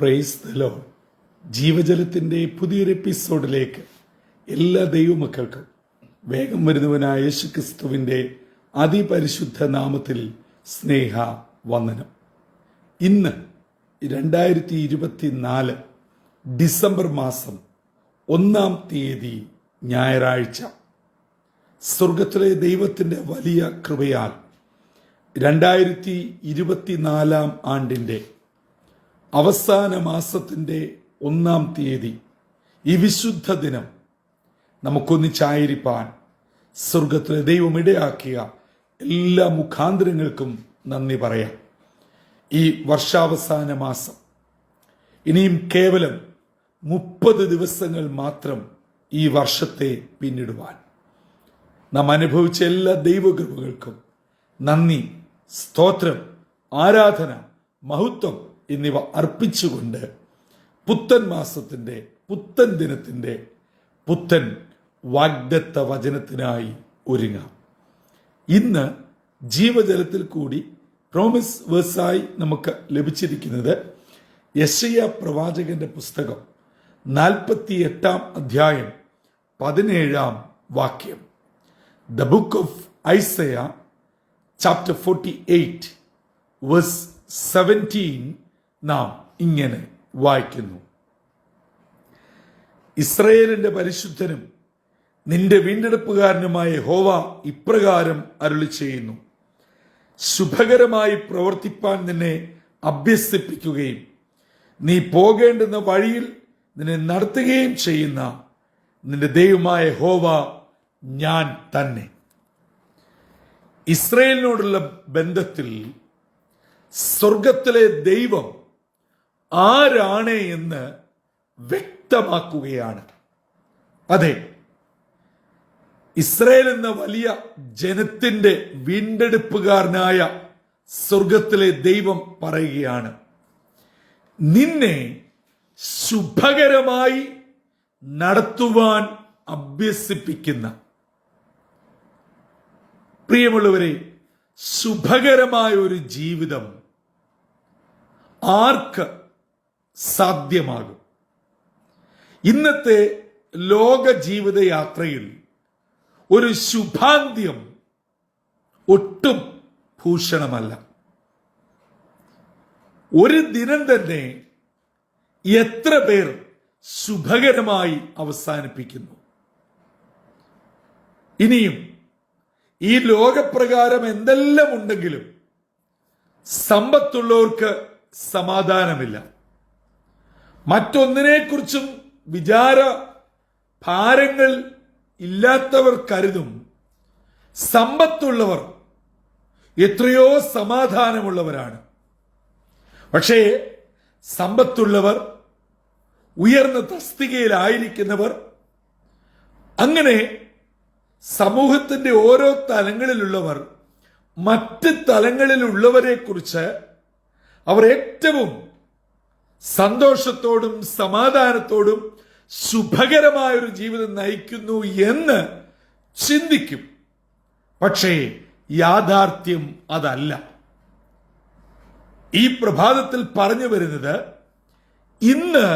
Praise the Lord. ജീവജലത്തിൻ്റെ പുതിയൊരു എപ്പിസോഡിലേക്ക് എല്ലാ ദൈവമക്കൾക്കും വേഗം വരുന്നവനായ യേശുക്രിസ്തുവിൻ്റെ അതിപരിശുദ്ധ നാമത്തിൽ സ്നേഹ വന്ദനം. ഇന്ന് 2024 ഡിസംബർ മാസം 1-ാം തീയതി ഞായറാഴ്ച. സ്വർഗത്തിലെ ദൈവത്തിൻ്റെ വലിയ കൃപയാൽ 2024 ആണ്ടിൻ്റെ അവസാന മാസത്തിൻ്റെ 1-ാം തീയതി ഈ വിശുദ്ധ ദിനം നമുക്കൊന്നിച്ചായിരിക്കാൻ സ്വർഗത്തിലെ ദൈവം ഇടയാക്കിയ എല്ലാ മുഖാന്തരങ്ങൾക്കും നന്ദി പറയാം. ഈ വർഷാവസാന മാസം ഇനിയും കേവലം 30 ദിവസങ്ങൾ മാത്രം ഈ വർഷത്തെ പിന്നിടുവാൻ നാം അനുഭവിച്ച എല്ലാ ദൈവകൃപകൾക്കും നന്ദി, സ്തോത്രം, ആരാധന, മഹത്വം എന്നിവ അർപ്പിച്ചുകൊണ്ട് പുത്തൻ മാസത്തിൻ്റെ, പുത്തൻ ദിനത്തിൻ്റെ, പുത്തൻ വാഗ്ദത്ത വചനത്തിനായി ഒരുങ്ങാം. ഇന്ന് ജീവജലത്തിൽ കൂടി പ്രോമിസ് വേഴ്സായി നമുക്ക് ലഭിച്ചിരിക്കുന്നത് യെശയ്യാ പ്രവാചകന്റെ പുസ്തകം 48-ാം അധ്യായം 17-ാം വാക്യം. The book of Isaiah chapter 48 verse 17 നാം ഇങ്ങനെ വായിക്കുന്നു: ഇസ്രായേലിന്റെ പരിശുദ്ധനും നിന്റെ വീണ്ടെടുപ്പുകാരനുമായ യഹോവ ഇപ്രകാരം അരുളി ചെയ്യുന്നു: ശുഭകരമായി പ്രവർത്തിപ്പാൻ നിന്നെ അഭ്യസിപ്പിക്കുകയും നീ പോകേണ്ടുന്ന വഴിയിൽ നിന്നെ നടത്തുകയും ചെയ്യുന്ന നിന്റെ ദൈവമായ യഹോവ ഞാൻ തന്നെ. ഇസ്രായേലിനോടുള്ള ബന്ധത്തിൽ സ്വർഗത്തിലെ ദൈവം ആരാണ് എന്ന് വ്യക്തമാക്കുകയാണ്. അതെ, ഇസ്രായേൽ എന്ന വലിയ ജനത്തിന്റെ വീണ്ടെടുപ്പുകാരനായ സ്വർഗത്തിലെ ദൈവം പറയുകയാണ്: നിന്നെ ശുഭകരമായി നടത്തുവാൻ അഭ്യസിപ്പിക്കുന്ന. പ്രിയമുള്ളവരെ, ശുഭകരമായ ഒരു ജീവിതം ആർക്ക് സാധ്യമാകും? ഇന്നത്തെ ലോക ജീവിതയാത്രയിൽ ഒരു ശുഭാന്ത്യം ഒട്ടും ഭൂഷണമല്ല. ഒരു ദിനം തന്നെ എത്ര പേർ ശുഭകരമായി അവസാനിപ്പിക്കുന്നു? ഇനിയും ഈ ലോകപ്രകാരം എന്തെല്ലാം ഉണ്ടെങ്കിലും സമ്പത്തുള്ളവർക്ക് സമാധാനമില്ല. മറ്റൊന്നിനെക്കുറിച്ചും വിചാര ഭാരങ്ങൾ ഇല്ലാത്തവർ കരുതും സമ്പത്തുള്ളവർ എത്രയോ സമാധാനമുള്ളവരാണ്. പക്ഷേ സമ്പത്തുള്ളവർ, ഉയർന്ന തസ്തികയിലായിരിക്കുന്നവർ, അങ്ങനെ സമൂഹത്തിന്റെ ഓരോ തലങ്ങളിലുള്ളവർ മറ്റ് തലങ്ങളിലുള്ളവരെ കുറിച്ച് അവർ ഏറ്റവും സന്തോഷത്തോടും സമാധാനത്തോടും ശുഭകരമായ ഒരു ജീവിതം നയിക്കുന്നു എന്ന് ചിന്തിക്കും. പക്ഷേ യാഥാർത്ഥ്യം അതല്ല. ഈ പ്രഭാതത്തിൽ പറഞ്ഞു വരുന്നത്, ഇന്ന്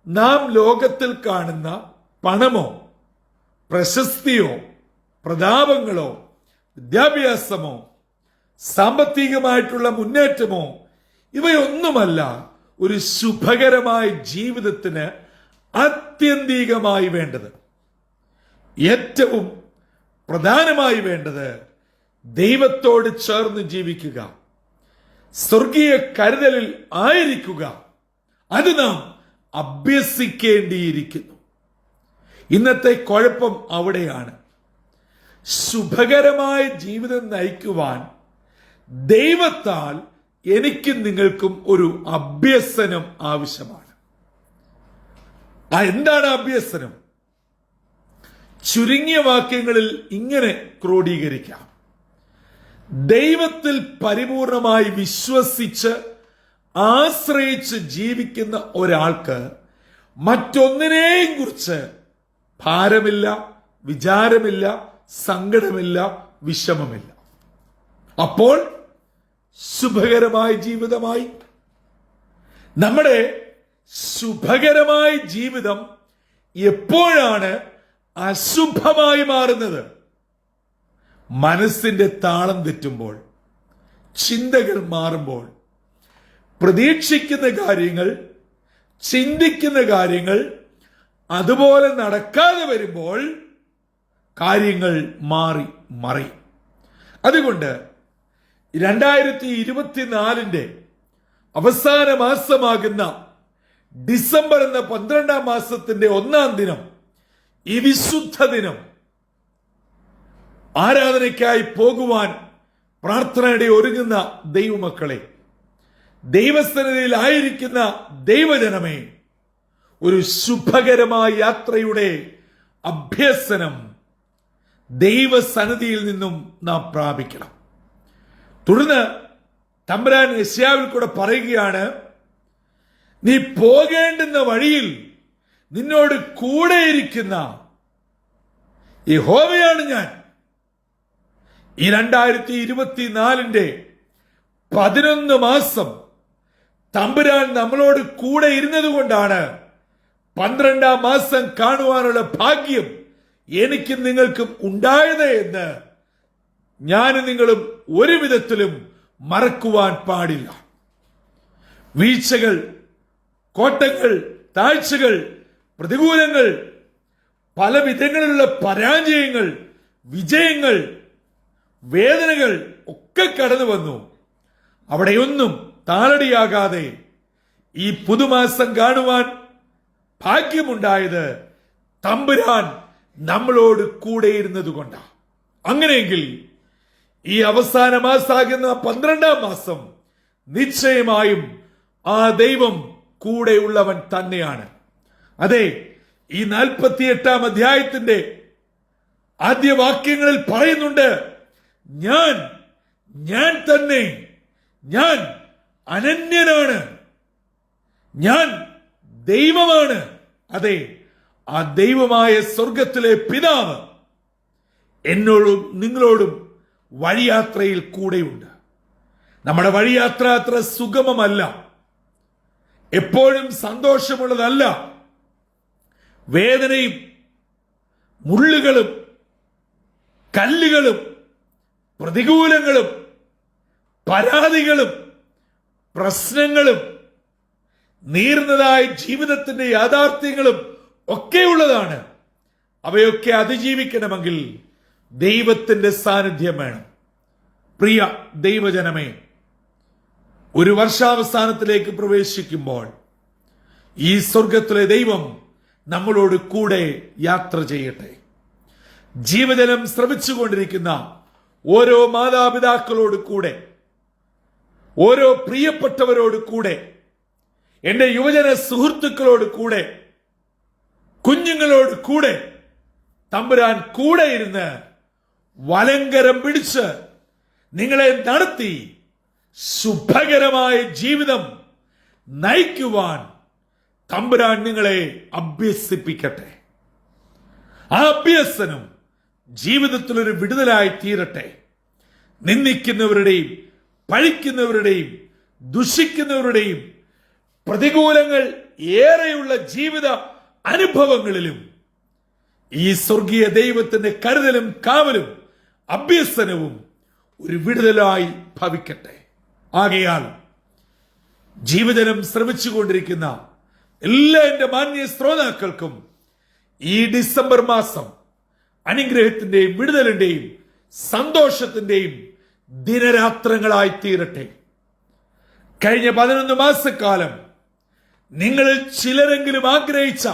നാം ലോകത്തിൽ കാണുന്ന പണമോ പ്രശസ്തിയോ പ്രതാപങ്ങളോ വിദ്യാഭ്യാസമോ സാമ്പത്തികമായിട്ടുള്ള മുന്നേറ്റമോ ഇവയൊന്നുമല്ല ഒരു ശുഭകരമായ ജീവിതത്തിന് ആത്യന്തികമായി വേണ്ടത്. ഏറ്റവും പ്രധാനമായി വേണ്ടത് ദൈവത്തോട് ചേർന്ന് ജീവിക്കുക, സ്വർഗീയ കരുതലിൽ ആയിരിക്കുക. അത് നാം അഭ്യസിക്കേണ്ടിയിരിക്കുന്നു. ഇന്നത്തെ കുഴപ്പം അവിടെയാണ്. ശുഭകരമായ ജീവിതം നയിക്കുവാൻ ദൈവത്താൽ എനിക്കും നിങ്ങൾക്കും ഒരു അഭ്യസനം ആവശ്യമാണ്. എന്താണ് അഭ്യസനം? ചുരുങ്ങിയ വാക്യങ്ങളിൽ ഇങ്ങനെ ക്രോഡീകരിക്കാം: ദൈവത്തിൽ പരിപൂർണമായി വിശ്വസിച്ച് ആശ്രയിച്ച് ജീവിക്കുന്ന ഒരാൾക്ക് മറ്റൊന്നിനെയും കുറിച്ച് ഭാരമില്ല, വിചാരമില്ല, സങ്കടമില്ല, വിഷമമില്ല. അപ്പോൾ ശുഭകരമായ ജീവിതമായി. നമ്മുടെ ശുഭകരമായ ജീവിതം എപ്പോഴാണ് അശുഭമായി മാറുന്നത്? മനസ്സിന്റെ താളം തെറ്റുമ്പോൾ, ചിന്തകൾ മാറുമ്പോൾ, പ്രതീക്ഷിക്കുന്ന കാര്യങ്ങൾ, ചിന്തിക്കുന്ന കാര്യങ്ങൾ അതുപോലെ നടക്കാതെ വരുമ്പോൾ കാര്യങ്ങൾ മാറി മറിയും. അതുകൊണ്ട് 2024 അവസാന മാസമാകുന്ന ഡിസംബർ എന്ന 12-ാം മാസത്തിന്റെ 1-ാം ദിനം, ഈ വിശുദ്ധ ദിനം ആരാധനയ്ക്കായി പോകുവാൻ പ്രാർത്ഥനയുടെ ഒരുങ്ങുന്ന ദൈവമക്കളെ, ദൈവസന്നിധിയിൽ ആയിരിക്കുന്ന ദൈവജനമേ, ഒരു ശുഭകരമായ യാത്രയുടെ അഭ്യസനം ദൈവസന്നിധിയിൽ നിന്നും നാം പ്രാപിക്കണം. തുടർന്ന് തമ്പുരാൻ യെശയ്യാവിൽ കൂടെ പറയുകയാണ്, നീ പോകേണ്ടുന്ന വഴിയിൽ നിന്നോട് കൂടെയിരിക്കുന്ന യഹോവയാണ് ഞാൻ. ഈ 2024 11 മാസം തമ്പുരാൻ നമ്മളോട് കൂടെ ഇരുന്നത് കൊണ്ടാണ് 12-ാം മാസം കാണുവാനുള്ള ഭാഗ്യം എനിക്കും നിങ്ങൾക്കും ഉണ്ടായത് എന്ന് ഞാനും നിങ്ങളും ഒരു വിധത്തിലും മറക്കുവാൻ പാടില്ല. വീഴ്ചകൾ, കോട്ടങ്ങൾ, താഴ്ചകൾ, പ്രതികൂലങ്ങൾ, പല വിധങ്ങളിലുള്ള പരാജയങ്ങൾ, വിജയങ്ങൾ, വേദനകൾ ഒക്കെ കടന്നു വന്നു. അവിടെയൊന്നും താളടിയാകാതെ ഈ പുതുമാസം കാണുവാൻ ഭാഗ്യമുണ്ടായത് തമ്പുരാൻ നമ്മളോട് കൂടെയിരുന്നത് കൊണ്ടാണ്. അങ്ങനെയെങ്കിൽ ഈ അവസാന മാസമാകുന്ന 12-ാം മാസം നിശ്ചയമായും ആ ദൈവം കൂടെയുള്ളവൻ തന്നെയാണ്. അതെ, ഈ 48-ാം അധ്യായത്തിന്റെ ആദ്യ വാക്യങ്ങളിൽ പറയുന്നുണ്ട്, ഞാൻ തന്നെ, ഞാൻ അനന്യനാണ്, ഞാൻ ദൈവമാണ്. അതെ, ആ ദൈവമായ സ്വർഗത്തിലെ പിതാവ് എന്നോടും നിങ്ങളോടും വഴിയാത്രയിൽ കൂടെയുണ്ട്. നമ്മുടെ വഴിയാത്ര അത്ര സുഗമമല്ല, എപ്പോഴും സന്തോഷമുള്ളതല്ല. വേദനയും മുള്ളുകളും കല്ലുകളും പ്രതികൂലങ്ങളും പരാതികളും പ്രശ്നങ്ങളും നീർന്നതായ ജീവിതത്തിന്റെ യാഥാർത്ഥ്യങ്ങളും ഒക്കെയുള്ളതാണ്. അവയൊക്കെ അതിജീവിക്കണമെങ്കിൽ ദൈവത്തിന്റെ സാന്നിധ്യം വേണം. പ്രിയ ദൈവജനമേ, ഒരു വർഷാവസാനത്തിലേക്ക് പ്രവേശിക്കുമ്പോൾ ഈ സ്വർഗത്തിലെ ദൈവം നമ്മളോട് കൂടെ യാത്ര ചെയ്യട്ടെ. ജീവജലം ശ്രവിച്ചുകൊണ്ടിരിക്കുന്ന ഓരോ മാതാപിതാക്കളോട് കൂടെ, ഓരോ പ്രിയപ്പെട്ടവരോട് കൂടെ, എന്റെ യുവജന സുഹൃത്തുക്കളോട് കൂടെ, കുഞ്ഞുങ്ങളോട് കൂടെ തമ്പുരാൻ കൂടെ ഇരുന്ന് വലങ്കരം പിടിച്ച് നിങ്ങളെ നടത്തി ശുഭകരമായ ജീവിതം നയിക്കുവാൻ തമ്പുരാൻ നിങ്ങളെ അഭ്യസിപ്പിക്കട്ടെ. ആ അഭ്യസനം ജീവിതത്തിലൊരു വിടുതലായി തീരട്ടെ. നിന്ദിക്കുന്നവരുടെയും പഴിക്കുന്നവരുടെയും ദുഷിക്കുന്നവരുടെയും പ്രതികൂലങ്ങൾ ഏറെയുള്ള ജീവിത അനുഭവങ്ങളിലും ഈ സ്വർഗീയ ദൈവത്തിന്റെ കരുതലും കാവലും അഭ്യസനവും ഒരു വിടുതലായി ഭവിക്കട്ടെ. ആകയാൽ ജീവജലം ശ്രമിച്ചുകൊണ്ടിരിക്കുന്ന എല്ലാ എന്റെ മാന്യ ശ്രോതാക്കൾക്കും ഈ ഡിസംബർ മാസം അനുഗ്രഹത്തിന്റെയും വിടുതലിന്റെയും സന്തോഷത്തിന്റെയും ദിനരാത്രങ്ങളായി തീരട്ടെ. കഴിഞ്ഞ 11 മാസക്കാലം നിങ്ങളിൽ ചിലരെങ്കിലും ആഗ്രഹിച്ച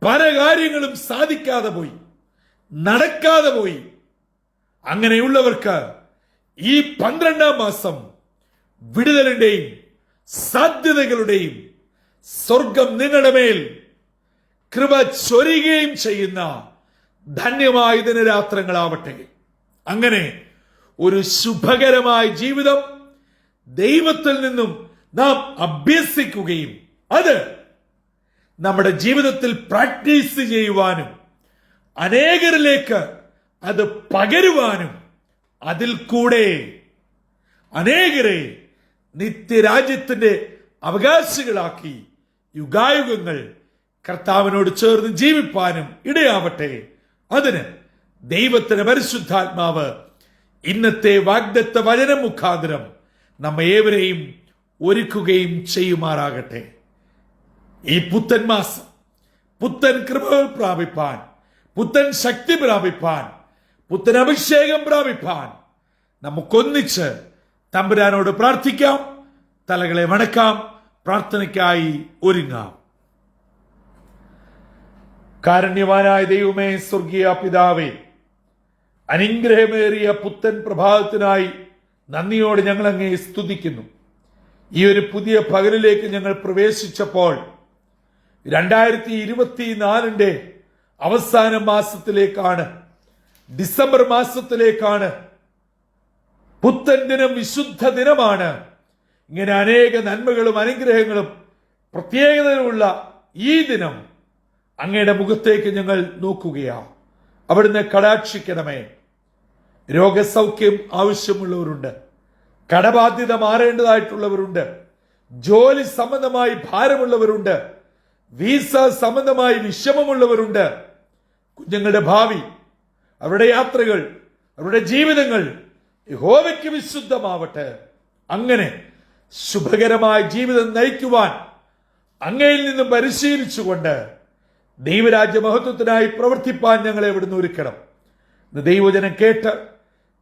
പല കാര്യങ്ങളും സാധിക്കാതെ പോയി, നടക്കാതെ പോയി. അങ്ങനെയുള്ളവർക്ക് ഈ 12-ാം മാസം വിടുതലിന്റെയും സാധ്യതകളുടെയും സ്വർഗം നിങ്ങളുടെ മേൽ കൃപ ചൊരിയുകയും ചെയ്യുന്ന ധന്യമായ ദിനരാത്രങ്ങളാവട്ടെ. അങ്ങനെ ഒരു ശുഭകരമായ ജീവിതം ദൈവത്തിൽ നിന്നും നാം അഭ്യസിക്കുകയും അത് നമ്മുടെ ജീവിതത്തിൽ പ്രാക്ടീസ് ചെയ്യുവാനും അനേകരിലേക്ക് അത് പകരുവാനും അതിൽ കൂടെ അനേകരെ നിത്യരാജ്യത്തിന്റെ അവകാശികളാക്കി യുഗായുഗങ്ങൾ കർത്താവിനോട് ചേർന്ന് ജീവിപ്പാനും ഇടയാവട്ടെ. അതിന് ദൈവത്തിന്റെ പരിശുദ്ധാത്മാവ് ഇന്നത്തെ വാഗ്ദത്ത വചനം മുഖാന്തരം നമ്മെ ഏവരെയും ഒരുക്കുകയും ചെയ്യുമാറാകട്ടെ. ഈ പുത്തൻ മാസം പുത്തൻ കൃപകൾ പ്രാപിപ്പാൻ, പുത്തൻ ശക്തി പ്രാപിപ്പാൻ, പുത്തൻ അഭിഷേകം പ്രാപിപ്പാൻ നമുക്കൊന്നിച്ച് തമ്പുരാനോട് പ്രാർത്ഥിക്കാം. തലകളെ വണക്കാം, പ്രാർത്ഥനയ്ക്കായി ഒരുങ്ങാം. കാരുണ്യവാനായ ദൈവമേ, സ്വർഗീയ പിതാവേ, അനുഗ്രഹമേറിയ പുത്തൻ പ്രഭാതത്തിനായി നന്ദിയോടെ ഞങ്ങൾ അങ്ങേ സ്തുതിക്കുന്നു. ഈ ഒരു പുതിയ പകലിലേക്ക് ഞങ്ങൾ പ്രവേശിച്ചപ്പോൾ 2024 അവസാന മാസത്തിലേക്കാണ്, ഡിസംബർ മാസത്തിലേക്കാണ്. പുത്തൻ ദിനം, വിശുദ്ധ ദിനമാണ്. ഇങ്ങനെ അനേക നന്മകളും അനുഗ്രഹങ്ങളും പ്രത്യേകതകളുള്ള ഈ ദിനം അങ്ങയുടെ മുഖത്തേക്ക് ഞങ്ങൾ നോക്കുകയാണ്. അവിടുന്ന് കടാക്ഷിക്കണമേ. രോഗസൗഖ്യം ആവശ്യമുള്ളവരുണ്ട്, കടബാധ്യത മാറേണ്ടതായിട്ടുള്ളവരുണ്ട്, ജോലി സംബന്ധമായി ഭാരമുള്ളവരുണ്ട്, വീസ സംബന്ധമായി വിഷമമുള്ളവരുണ്ട്. കുഞ്ഞുങ്ങളുടെ ഭാവി, അവരുടെ യാത്രകൾ, അവരുടെ ജീവിതങ്ങൾ യഹോവയ്ക്ക് വിശുദ്ധമാവട്ടെ. അങ്ങനെ ശുഭകരമായ ജീവിതം നയിക്കുവാൻ അങ്ങയിൽ നിന്നും പരിശീലിച്ചുകൊണ്ട് ദൈവരാജ്യ മഹത്വത്തിനായി പ്രവർത്തിപ്പാൻ ഞങ്ങളെ ഇവിടുന്ന് ഒരുക്കണം. ദൈവജനം കേട്ട്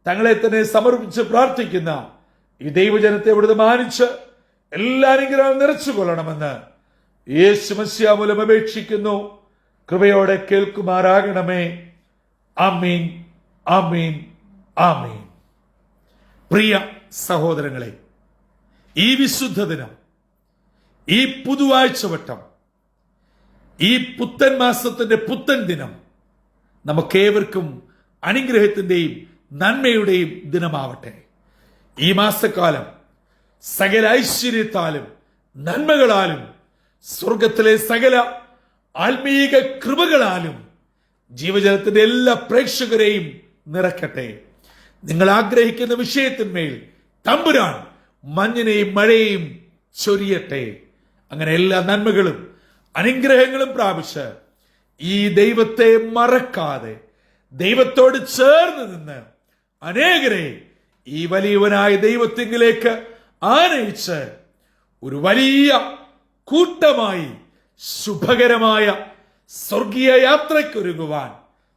തങ്ങളെ തന്നെ സമർപ്പിച്ച് പ്രാർത്ഥിക്കുന്ന ഈ ദൈവജനത്തെ ഇവിടുന്ന് മാനിച്ച് എല്ലാ അനുഗ്രഹവും നിറച്ചുകൊള്ളണമെന്ന് യേശു മശിഹാ മൂലം അപേക്ഷിക്കുന്നു. കൃപയോടെ കേൾക്കുമാറാകണമേ. ആമീൻ, ആമീൻ, ആമീൻ. പ്രിയ സഹോദരങ്ങളെ, ഈ വിശുദ്ധ ദിനം, ഈ പുതുവാഴ്ചവട്ടം, ഈ പുത്തൻ മാസത്തിന്റെ പുത്തൻ ദിനം നമുക്കേവർക്കും അനുഗ്രഹത്തിന്റെയും നന്മയുടെയും ദിനമാവട്ടെ. ഈ മാസക്കാലം സകല ഐശ്വര്യത്താലും നന്മകളാലും സ്വർഗത്തിലെ സകല ആത്മീക കൃപകളാലും ജീവജലത്തിന്റെ എല്ലാ പ്രേക്ഷകരെയും നിറക്കട്ടെ. നിങ്ങൾ ആഗ്രഹിക്കുന്ന വിഷയത്തിന്മേൽ തമ്പുരാൻ മഞ്ഞിനെയും മഴയെയും ചൊരിയട്ടെ. അങ്ങനെ എല്ലാ നന്മകളും അനുഗ്രഹങ്ങളും പ്രാപിച്ച് ഈ ദൈവത്തെ മറക്കാതെ ദൈവത്തോട് ചേർന്ന് നിന്ന് അനേകരെ ഈ വലിയവനായ ദൈവത്തിങ്കിലേക്ക് ആനയിച്ച് ഒരു വലിയ കൂട്ടമായി ശുഭകരമായ സ്വർഗീയ യാത്രയ്ക്കൊരുങ്ങുവാൻ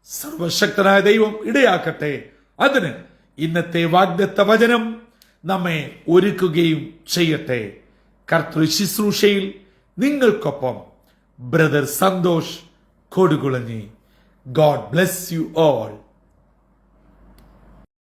സർവശക്തനായ ദൈവം ഇടയാക്കട്ടെ. അതിന് ഇന്നത്തെ വാഗ്ദത്ത വചനം നമ്മെ ഒരുക്കുകയും ചെയ്യട്ടെ. കർത്തൃ ശുശ്രൂഷയിൽ നിങ്ങൾക്കൊപ്പം brother Santhosh Kodukulanji. God bless you all.